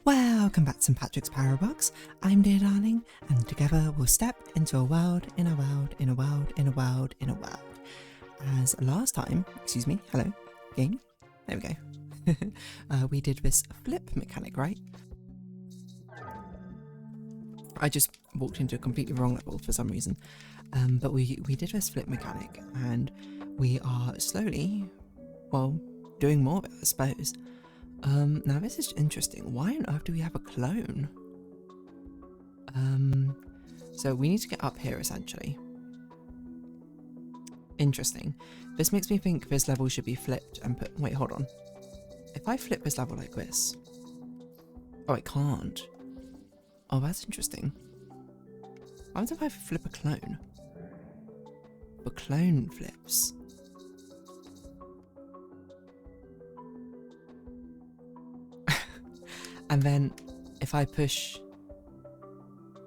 Welcome back to St. Patrick's Parabox. I'm Dear Darling, and together we'll step into a world, in a world, in a world, in a world, in a world. As last time, excuse me, hello, game, there we go. We did this flip mechanic, right? I just walked into a completely wrong level for some reason. But we did this flip mechanic, and we are slowly, well, doing more of it, I suppose. Now this is interesting. Why on earth do we have a clone? So we need to get up here essentially. Interesting. This makes me think this level should be flipped and put, wait, hold on. If I flip this level like this. Oh, I can't. Oh, that's interesting. I wonder if I flip a clone. The clone flips. And then if I push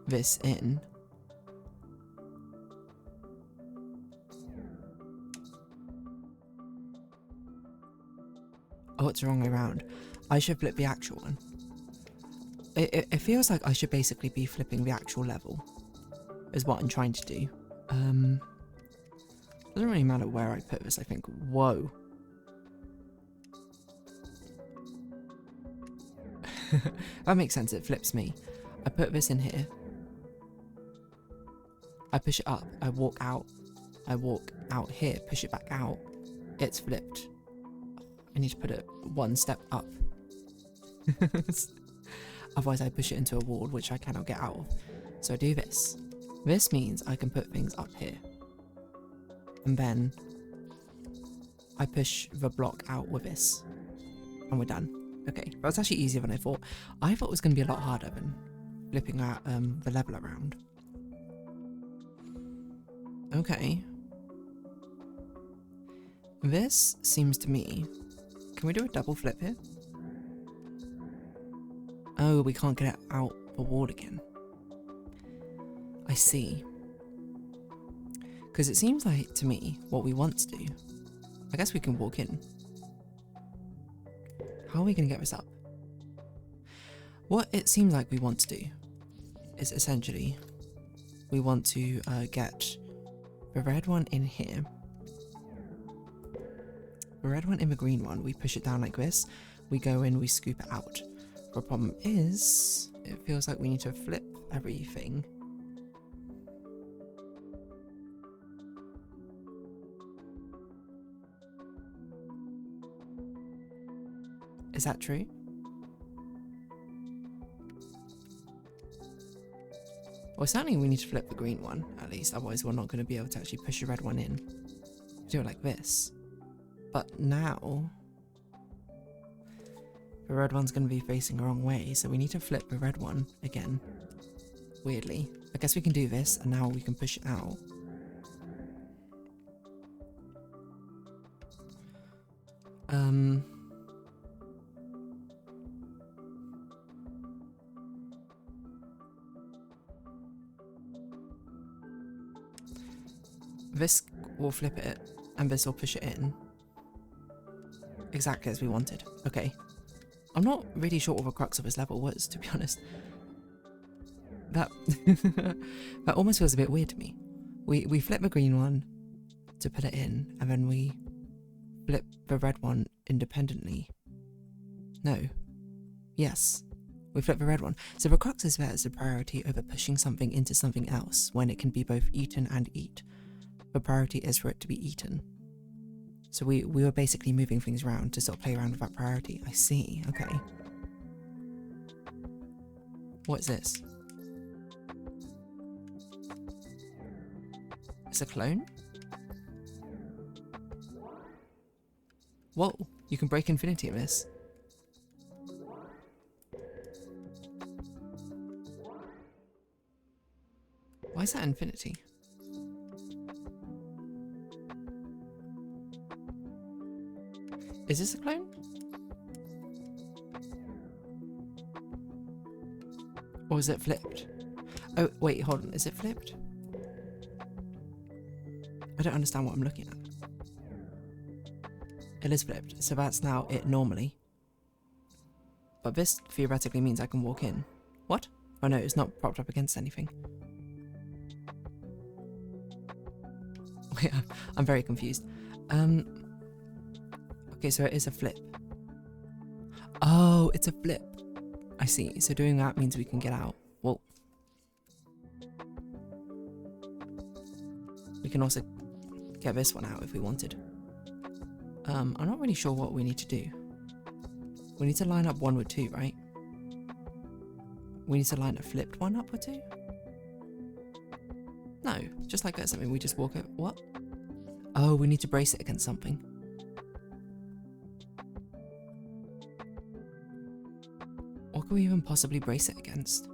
this in, oh, it's the wrong way around. I should flip the actual one. It feels like I should basically be flipping the actual level, is what I'm trying to do. Doesn't really matter where I put this, I think. Whoa. That makes sense, it flips me. I put this in here. I push it up, I walk out here, push it back out. It's flipped. I need to put it one step up. Otherwise I push it into a wall, which I cannot get out of. So I do this. This means I can put things up here. And then I push the block out with this. And we're done. Okay, that was actually easier than I thought. I thought it was going to be a lot harder than flipping that, the level around. Okay. This seems to me... Can we do a double flip here? Oh, we can't get it out the wall again. I see. Because it seems like, to me, what we want to do... I guess we can walk in. How are we going to get this up? What it seems like we want to do is essentially we want to get the red one in here, the red one in the green one, we push it down like this, we go in, we scoop it out. The problem is, it feels like we need to flip everything. Is that true? Well, certainly we need to flip the green one, at least, otherwise we're not going to be able to actually push the red one in. Do it like this. But now, the red one's going to be facing the wrong way, so we need to flip the red one again. Weirdly. I guess we can do this, and now we can push it out. This will flip it, and this will push it in. Exactly as we wanted. Okay. I'm not really sure what the crux of this level was, to be honest. That that almost feels a bit weird to me. We flip the green one to put it in, and then we flip the red one independently. No. Yes. We flip the red one. So the crux is there as a priority over pushing something into something else when it can be both eaten and eat. The priority is for it to be eaten. So we were basically moving things around to sort of play around with that priority. I see, okay. What is this? It's a clone? Whoa, you can break infinity in this. Why is that infinity? Is this a clone? Or is it flipped? Oh, wait, hold on. Is it flipped? I don't understand what I'm looking at. It is flipped, so that's now it normally. But this theoretically means I can walk in. What? Oh no, it's not propped up against anything. Wait, I'm very confused. Okay, so it is a flip. Oh, it's a flip. I see. So doing that means we can get out. Well, we can also get this one out if we wanted. I'm not really sure what we need to do. We need to line up 1 with 2, right? We need to line a flipped one up with 2? No, just like this. I mean, we just walk it. What? Oh, we need to brace it against something. What can we even possibly brace it against?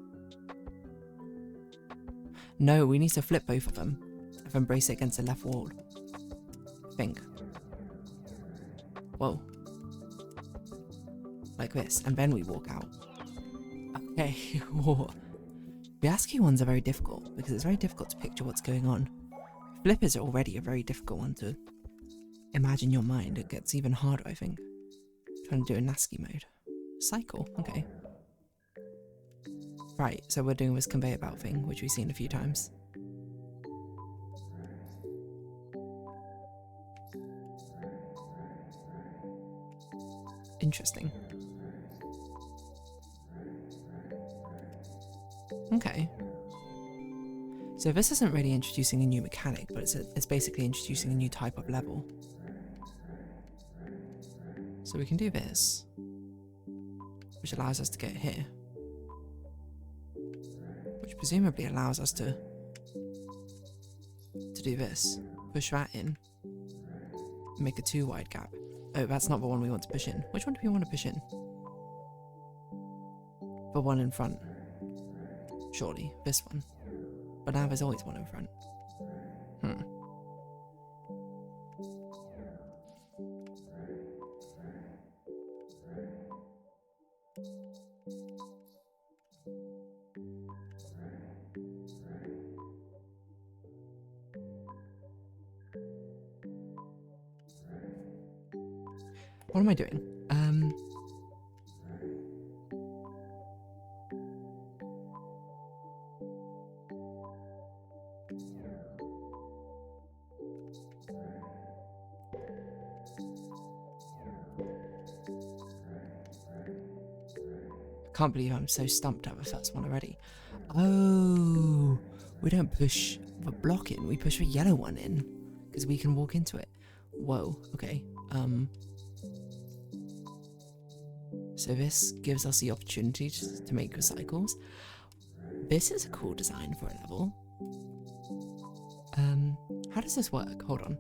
No, we need to flip both of them and then brace it against the left wall. I think. Whoa. Like this, and then we walk out. Okay. The ASCII ones are very difficult because it's very difficult to picture what's going on. Flip is already a very difficult one to imagine your mind. It gets even harder, I think. Trying to do a ASCII mode. Cycle, okay. Right, so we're doing this conveyor belt thing, which we've seen a few times. Interesting. Okay. So this isn't really introducing a new mechanic, but it's basically introducing a new type of level. So we can do this, which allows us to get here. Which presumably allows us to do this. Push that in. Make a 2 wide gap. Oh, that's not the one we want to push in. Which one do we want to push in? The one in front. Surely, this one. But now there's always one in front. What am I doing? I can't believe I'm so stumped at the first one already. Oh, we don't push the block in, we push the yellow one in, because we can walk into it. Whoa, okay. So this gives us the opportunity to make recycles. This is a cool design for a level. How does this work? Hold on.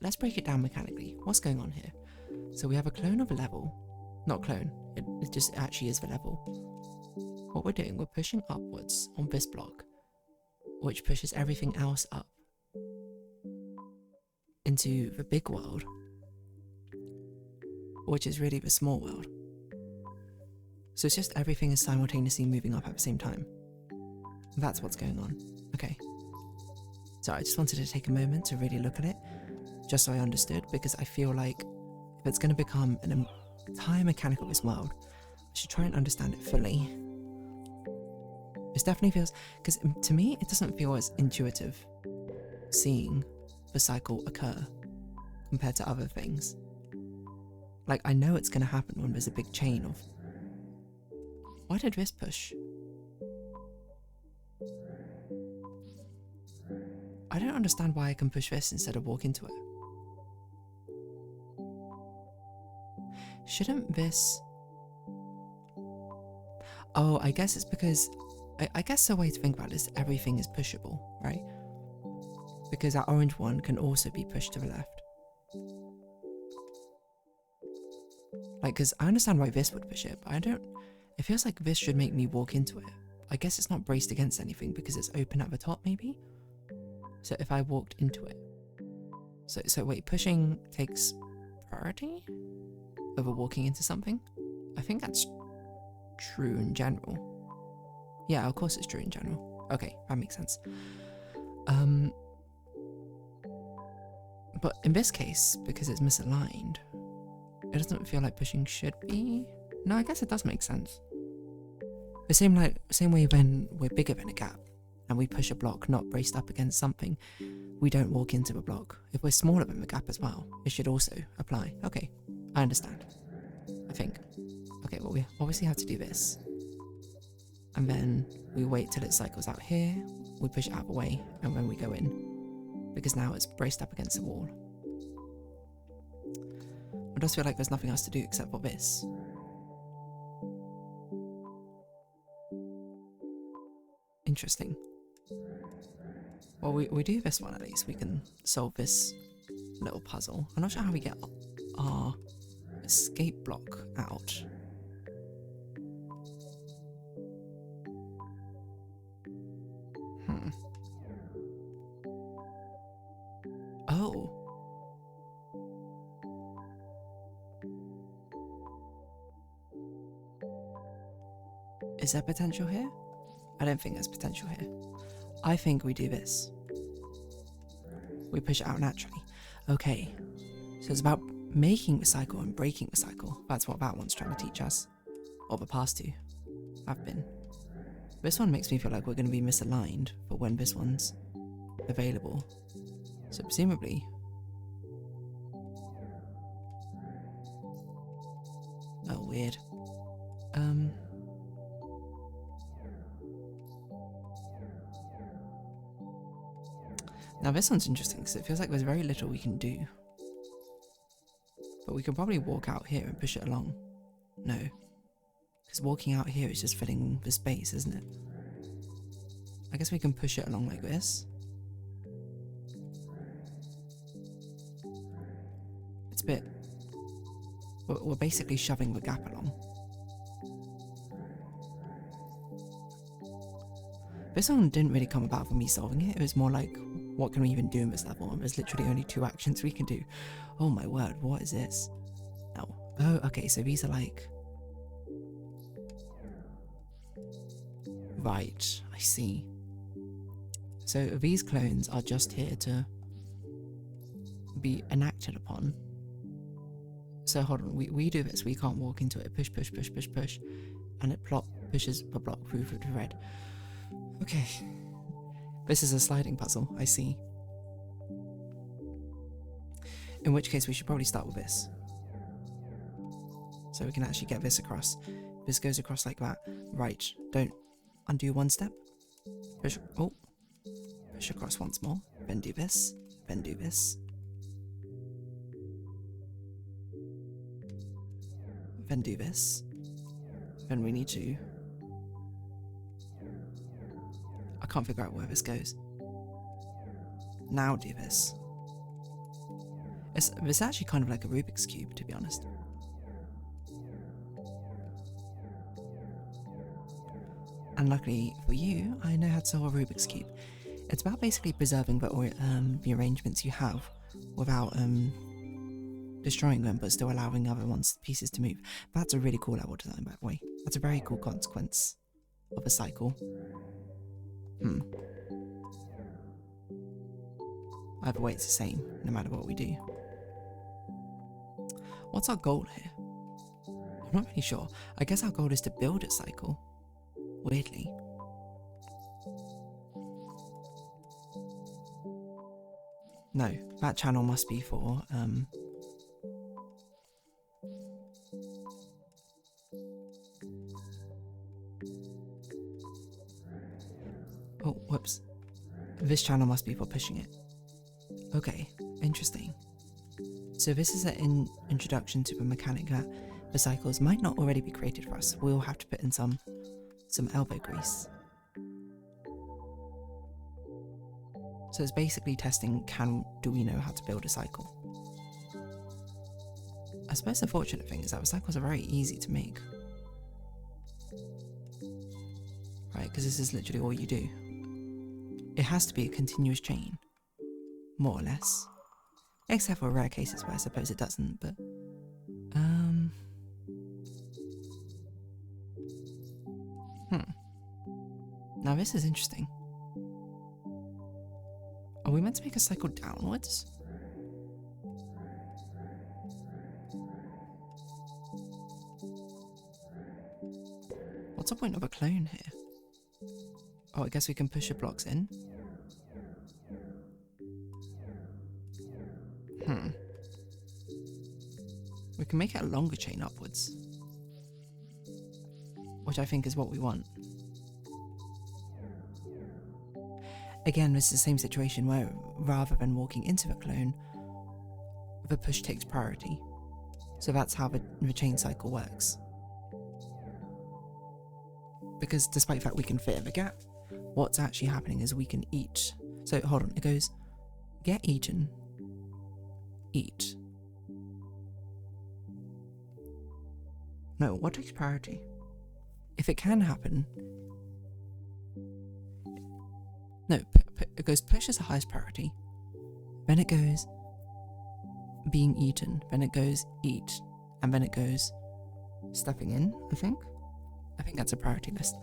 Let's break it down mechanically. What's going on here? So we have a clone of a level. Not clone, it just actually is the level. What we're doing, we're pushing upwards on this block, which pushes everything else up into the big world, which is really the small world. So it's just everything is simultaneously moving up at the same time. That's what's going on. Okay. So I just wanted to take a moment to really look at it, just so I understood, because I feel like if it's going to become an entire mechanic of this world, I should try and understand it fully. This definitely feels, because to me, it doesn't feel as intuitive seeing the cycle occur compared to other things. Like, I know it's going to happen when there's a big chain of... Why did this push? I don't understand why I can push this instead of walk into it. Shouldn't this... Oh, I guess it's because... I guess the way to think about it is everything is pushable, right? Because that orange one can also be pushed to the left. Like, because I understand why this would push it, but I don't... It feels like this should make me walk into it. I guess it's not braced against anything because it's open at the top, maybe? So if I walked into it... So wait, pushing takes priority over walking into something? I think that's true in general. Yeah, of course it's true in general. Okay, that makes sense. But in this case, because it's misaligned, it doesn't feel like pushing should be No, I guess it does make sense. The same way when we're bigger than a gap and we push a block not braced up against something, we don't walk into a block. If we're smaller than the gap as well, it should also apply. Okay, I understand. I think. Okay, well, we obviously have to do this. And then we wait till it cycles out here, we push it out of the way, and then we go in. Because now it's braced up against the wall. I just feel like there's nothing else to do except for this. Interesting. Well, we do this one at least. We can solve this little puzzle. I'm not sure how we get our escape block out. Oh. Is there potential here? I don't think there's potential here. I think we do this. We push it out naturally. Okay. So it's about making the cycle and breaking the cycle. That's what that one's trying to teach us. Or the past two have been. This one makes me feel like we're going to be misaligned for when this one's available. So presumably... Oh, weird. Now this one's interesting because it feels like there's very little we can do. But we can probably walk out here and push it along. No. Because walking out here is just filling the space, isn't it? I guess we can push it along like this. It's a bit... We're basically shoving the gap along. This one didn't really come about from me solving it. It was more like, what can we even do in this level? And there's literally only 2 actions we can do. Oh my word, what is this? Oh, okay, so these are like... Right, I see. So these clones are just here to be enacted upon. So hold on, we do this, we can't walk into it. Push, push, push, push, push. And it pushes the block through the red. Okay. This is a sliding puzzle, I see. In which case we should probably start with this. So we can actually get this across. This goes across like that. Right, don't undo one step. Push, oh. Push across once more. Then do this. Then do this. Then do this. Then we need to... I can't figure out where this goes. Now do this. It's actually kind of like a Rubik's Cube, to be honest. And luckily for you, I know how to solve a Rubik's Cube. It's about basically preserving the arrangements you have without destroying them, but still allowing other pieces to move. That's a really cool level design, by the way. That's a very cool consequence of a cycle. Either way, it's the same, no matter what we do. What's our goal here? I'm not really sure. I guess our goal is to build a cycle. Weirdly. No, that channel must be for, oh, whoops. This channel must be for pushing it. Okay, interesting. So this is an introduction to the mechanic that the cycles might not already be created for us. We'll have to put in some elbow grease. So it's basically testing, do we know how to build a cycle? I suppose the fortunate thing is that the cycles are very easy to make. Right, because this is literally all you do. It has to be a continuous chain, more or less. Except for rare cases where I suppose it doesn't, but... Now this is interesting. Are we meant to make a cycle downwards? the point of a clone here? Oh, I guess we can push the blocks in. We can make it a longer chain upwards, which I think is what we want. Again, this is the same situation where rather than walking into the clone, the push takes priority. So that's how the chain cycle works. Because despite the fact we can fit in the gap, what's actually happening is we can eat. So hold on, it goes, get eaten, eat. No, what takes priority? If it can happen, no, it goes push as the highest priority, then it goes being eaten, then it goes eat, and then it goes stepping in, I think that's a priority list.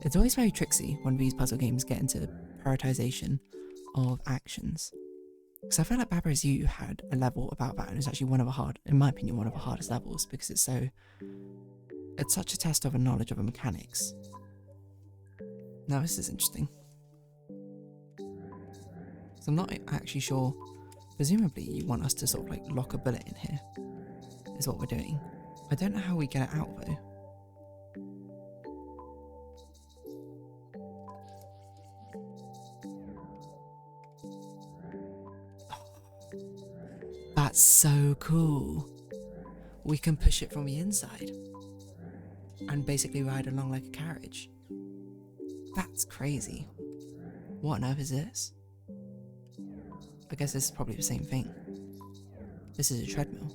It's always very tricksy when these puzzle games get into prioritization of actions. Because I feel like Baba Is You had a level about that, and it's actually in my opinion, one of the hardest levels, because it's such a test of a knowledge of the mechanics. Now this is interesting. So I'm not actually sure. Presumably you want us to sort of like lock a bullet in here, is what we're doing. I don't know how we get it out though. That's so cool. We can push it from the inside and basically ride along like a carriage. That's crazy. What on earth is this? I guess this is probably the same thing. This is a treadmill.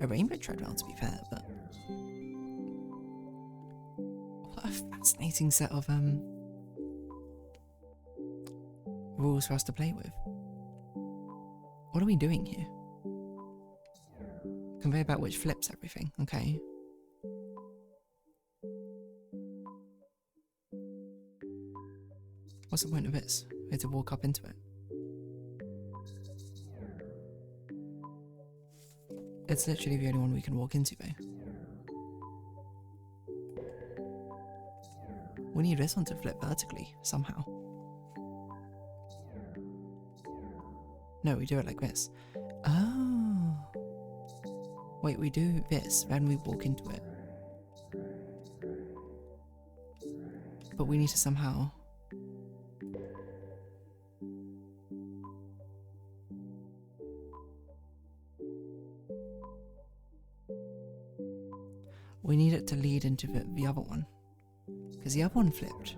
A rainbow treadmill, to be fair, but what a fascinating set of rules for us to play with. What are we doing here? Conveyor belt which flips everything, okay. What's the point of this? We have to walk up into it. It's literally the only one we can walk into though. We need this one to flip vertically, somehow. No, we do it like this. Oh. Wait, we do this, then we walk into it. But we need to somehow... We need it to lead into the other one. Because the other one flipped.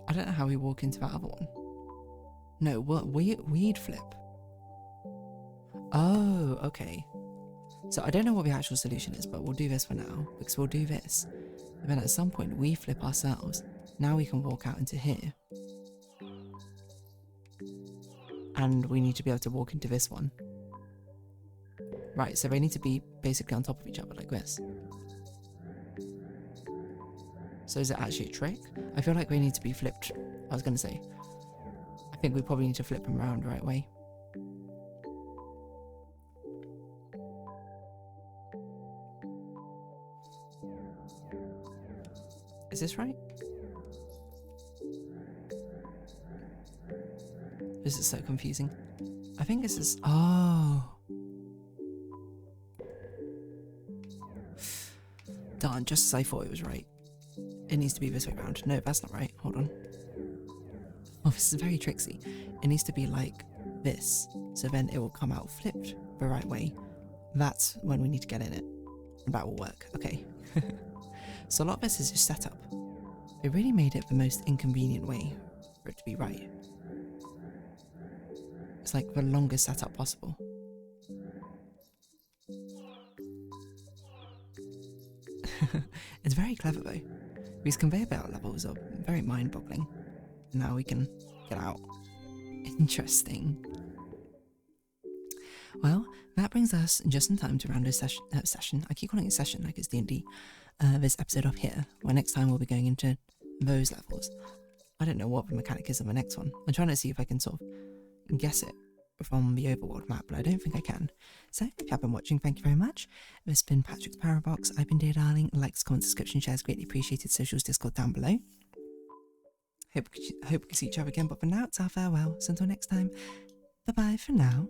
I don't know how we walk into that other one. No, what? We'd flip. Oh, okay. So I don't know what the actual solution is, but we'll do this for now. Because we'll do this. And then at some point we flip ourselves. Now we can walk out into here. And we need to be able to walk into this one. Right, so they need to be basically on top of each other like this. So is it actually a trick? I feel like we need to be flipped. I was going to say, I think we probably need to flip them around the right way. Is this right? This is so confusing. I think this is... Oh. Darn, just as I thought it was right. It needs to be this way around. No, that's not right. Hold on. Oh, this is very tricksy. It needs to be like this. So then it will come out flipped the right way. That's when we need to get in it. And that will work. Okay. So a lot of this is just setup. It really made it the most inconvenient way for it to be right. It's like the longest setup possible. It's very clever though. These conveyor belt levels are very mind-boggling. Now we can get out. Interesting. Well, that brings us just in time to round this session. I keep calling it session like it's D&D. This episode up here, where next time we'll be going into those levels. I don't know what the mechanic is on the next one. I'm trying to see if I can sort of guess it. from the overworld map, but I don't think I can. So, if you have been watching, thank you very much. This has been Patrick's Parabox. I've been Dear Darling. Likes, comments, subscription, shares, greatly appreciated. Socials, Discord down below. Hope we can see each other again, but for now, it's our farewell. So until next time, bye-bye for now.